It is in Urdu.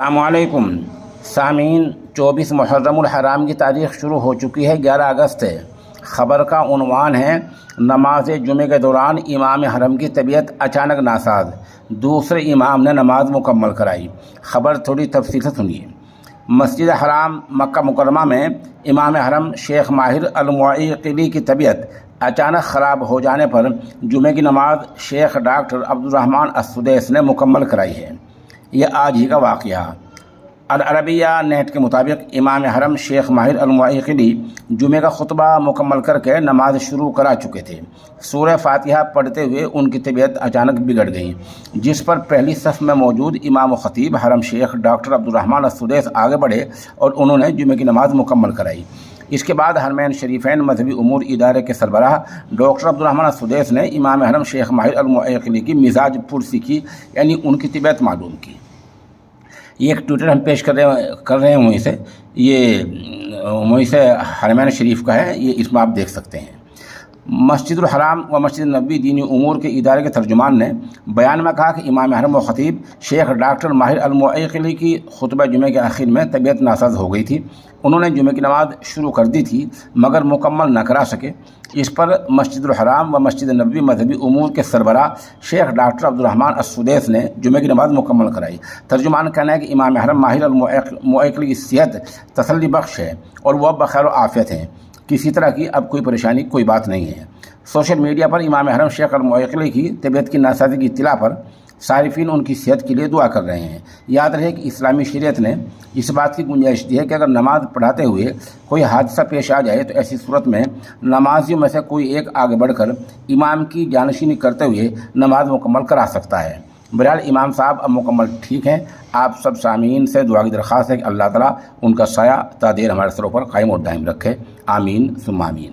السلام علیکم سامعین، 24 محرم الحرام کی تاریخ شروع ہو چکی ہے، 11 اگست ہے۔ خبر کا عنوان ہے نماز جمعہ کے دوران امام حرم کی طبیعت اچانک ناساز، دوسرے امام نے نماز مکمل کرائی۔ خبر تھوڑی تفصیل سے سنیے۔ مسجد حرام مکہ مکرمہ میں امام حرم شیخ ماہر المعیقلی کی طبیعت اچانک خراب ہو جانے پر جمعہ کی نماز شیخ ڈاکٹر عبدالرحمن السدیس نے مکمل کرائی ہے۔ یہ آج ہی کا واقعہ۔ العربیہ نیٹ کے مطابق امام حرم شیخ ماہر المعیقلی جمعہ کا خطبہ مکمل کر کے نماز شروع کرا چکے تھے۔ سورہ فاتحہ پڑھتے ہوئے ان کی طبیعت اچانک بگڑ گئی، جس پر پہلی صف میں موجود امام و خطیب حرم شیخ ڈاکٹر عبدالرحمن السدیس آگے بڑھے اور انہوں نے جمعہ کی نماز مکمل کرائی۔ اس کے بعد حرمین شریفین مذہبی امور ادارے کے سربراہ ڈاکٹر عبدالرحمن السدیس نے امام حرم شیخ ماہر المعیقلی کی مزاج پرسی کی، یعنی ان کی طبیعت معلوم کی۔ یہ ایک ٹویٹر ہم پیش کر رہے ہیں وہیں سے، یہ وہیں سے حرمین شریف کا ہے، یہ اس میں آپ دیکھ سکتے ہیں۔ مسجد الحرام و مسجد نبوی دینی امور کے ادارے کے ترجمان نے بیان میں کہا کہ امام حرم و خطیب شیخ ڈاکٹر ماہر المعیقلی کی خطبہ جمعہ کے آخر میں طبیعت ناساز ہو گئی تھی۔ انہوں نے جمعہ کی نماز شروع کر دی تھی مگر مکمل نہ کرا سکے۔ اس پر مسجد الحرام و مسجد نبوی مذہبی امور کے سربراہ شیخ ڈاکٹر عبدالرحمن السدیس نے جمعہ کی نماز مکمل کرائی۔ ترجمان کہنا ہے کہ امام حرم ماہر المعیقلی کی صحت تسلی بخش ہے اور وہ اب بخیر و عافیت ہیں، کسی طرح کی اب کوئی پریشانی کوئی بات نہیں ہے۔ سوشل میڈیا پر امام حرم شیخ المعیقلی کی طبیعت کی ناسازی کی اطلاع پر صارفین ان کی صحت کے لیے دعا کر رہے ہیں۔ یاد رہے کہ اسلامی شریعت نے اس بات کی گنجائش دی ہے کہ اگر نماز پڑھاتے ہوئے کوئی حادثہ پیش آ جائے تو ایسی صورت میں نمازیوں میں سے کوئی ایک آگے بڑھ کر امام کی جانشینی کرتے ہوئے نماز مکمل کرا سکتا ہے۔ بہرحال امام صاحب اب مکمل ٹھیک ہیں۔ آپ سب سامعین سے دعا کی درخواست ہے کہ اللہ تعالیٰ ان کا سایہ تا دیر ہمارے سروں پر قائم اور دائم رکھے۔ آمین ثم آمین۔